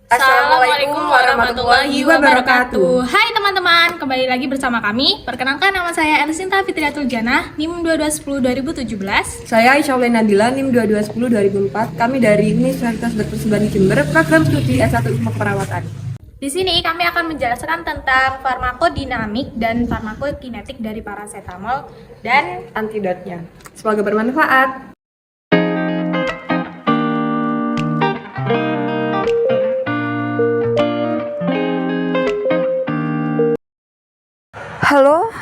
Assalamualaikum warahmatullahi wabarakatuh. Hai teman-teman, kembali lagi bersama kami. Perkenalkan, nama saya Elsinta Fitriatul Janah, NIM 2210 2017. Saya Aisyah Nadila, NIM 2210 2004. Kami dari Universitas Berkesudahan Jember, program studi S1 Ilmu Keperawatan. Di sini kami akan menjelaskan tentang farmakodinamik dan farmakokinetik dari paracetamol dan Antidotnya. Semoga bermanfaat.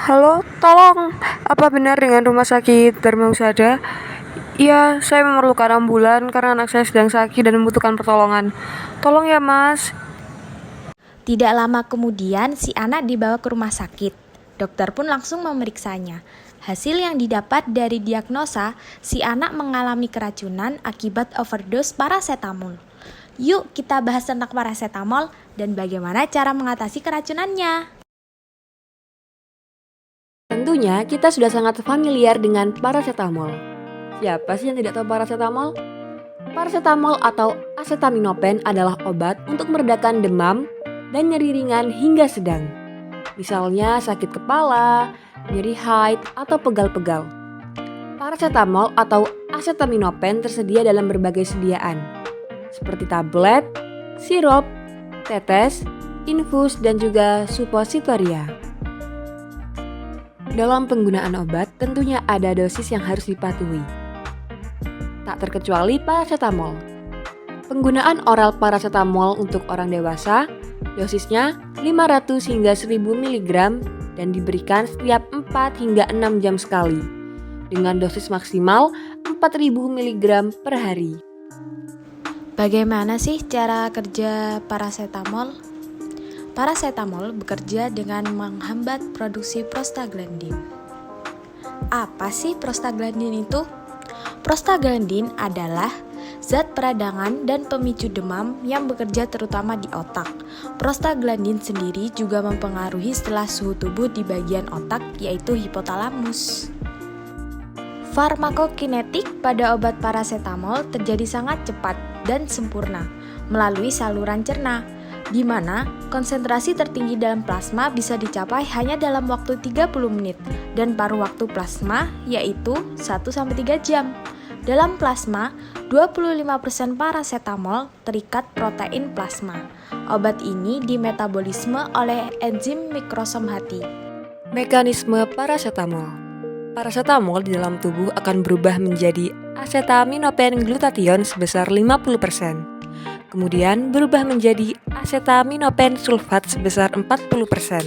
Halo, tolong. Apa benar dengan Rumah Sakit Dharma Husada? Iya, saya memerlukan ambulan karena anak saya sedang sakit dan membutuhkan pertolongan. Tolong ya, Mas. Tidak lama kemudian, si anak dibawa ke rumah sakit. Dokter pun langsung memeriksanya. Hasil yang didapat dari diagnosa, si anak mengalami keracunan akibat overdose paracetamol. Yuk kita bahas tentang paracetamol dan bagaimana cara mengatasi keracunannya. Tentunya kita sudah sangat familiar dengan paracetamol. Siapa sih yang tidak tahu paracetamol? Paracetamol atau acetaminophen adalah obat untuk meredakan demam dan nyeri ringan hingga sedang. Misalnya sakit kepala, nyeri haid, atau pegal-pegal. Paracetamol atau acetaminophen tersedia dalam berbagai sediaan, seperti tablet, sirup, tetes, infus, dan juga suppositoria. Dalam penggunaan obat, tentunya ada dosis yang harus dipatuhi. Tak terkecuali paracetamol. Penggunaan oral paracetamol untuk orang dewasa, dosisnya 500 hingga 1000 mg dan diberikan setiap 4 hingga 6 jam sekali, dengan dosis maksimal 4000 mg per hari. Bagaimana sih cara kerja paracetamol? Paracetamol bekerja dengan menghambat produksi prostaglandin. Apa sih prostaglandin itu? Prostaglandin adalah zat peradangan dan pemicu demam yang bekerja terutama di otak. Prostaglandin sendiri juga mempengaruhi setelah suhu tubuh di bagian otak, yaitu hipotalamus. Farmakokinetik pada obat paracetamol terjadi sangat cepat dan sempurna melalui saluran cerna, di mana konsentrasi tertinggi dalam plasma bisa dicapai hanya dalam waktu 30 menit dan paruh waktu plasma yaitu 1-3 jam. Dalam plasma, 25% paracetamol terikat protein plasma. Obat ini dimetabolisme oleh enzim mikrosom hati. Mekanisme paracetamol. Paracetamol di dalam tubuh akan berubah menjadi acetaminophen glutathione sebesar 50%. Kemudian berubah menjadi acetaminophen sulfat sebesar 40%,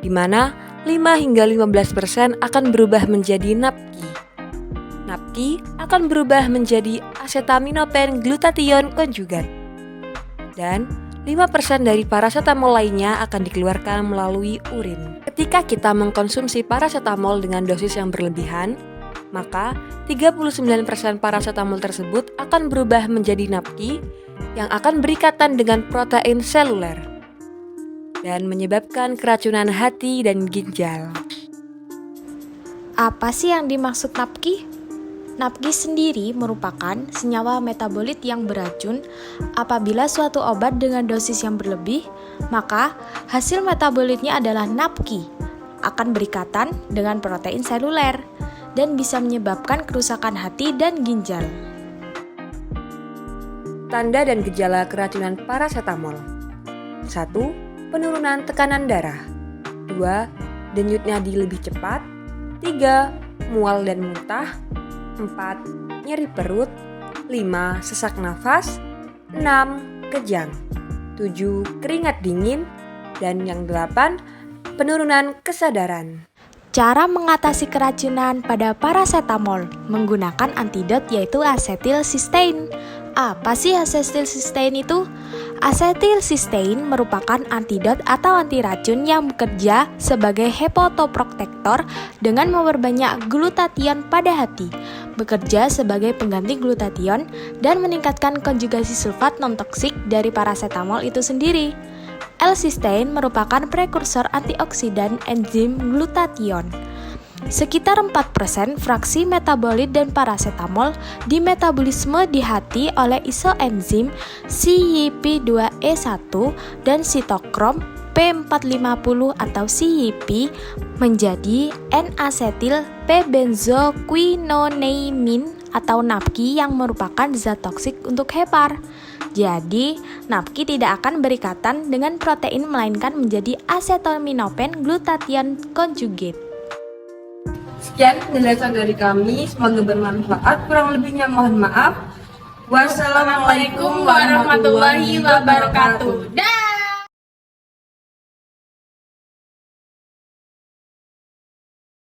di mana 5 hingga 15% akan berubah menjadi NAPQI. NAPQI akan berubah menjadi acetaminophen glutathione konjugat. Dan 5% dari paracetamol lainnya akan dikeluarkan melalui urin. Ketika kita mengkonsumsi paracetamol dengan dosis yang berlebihan, maka 39% paracetamol tersebut akan berubah menjadi NAPQI yang akan berikatan dengan protein seluler dan menyebabkan keracunan hati dan ginjal. Apa sih yang dimaksud NAPQI? NAPQI sendiri merupakan senyawa metabolit yang beracun. Apabila suatu obat dengan dosis yang berlebih, maka hasil metabolitnya adalah NAPQI akan berikatan dengan protein seluler dan bisa menyebabkan kerusakan hati dan ginjal. Tanda dan gejala keracunan paracetamol. 1. Penurunan tekanan darah. 2. Denyut nadi lebih cepat. 3. Mual dan muntah. 4. Nyeri perut. 5. Sesak nafas. 6. Kejang. 7. Keringat dingin. Dan yang 8. Penurunan kesadaran. Cara mengatasi keracunan pada paracetamol menggunakan antidot yaitu asetilsistein. Apa sih asetilsistein itu? Asetilsistein merupakan antidot atau anti racun yang bekerja sebagai hepatoprotektor dengan memperbanyak glutathione pada hati, bekerja sebagai pengganti glutathione dan meningkatkan konjugasi sulfat non-toksik dari paracetamol itu sendiri. L-cysteine merupakan prekursor antioksidan enzim glutathione. Sekitar 4% fraksi metabolit dan parasetamol dimetabolisme di hati oleh isoenzim CYP2E1 dan sitokrom P450 atau CYP menjadi N-asetil P-benzoquinoneamine atau NAPQI yang merupakan zat toksik untuk hepar. Jadi, NAPQI tidak akan berikatan dengan protein melainkan menjadi acetaminophen glutathione conjugate. Sekian penjelasan dari kami, semoga bermanfaat. Kurang lebihnya mohon maaf. Wassalamualaikum warahmatullahi wabarakatuh. Dah.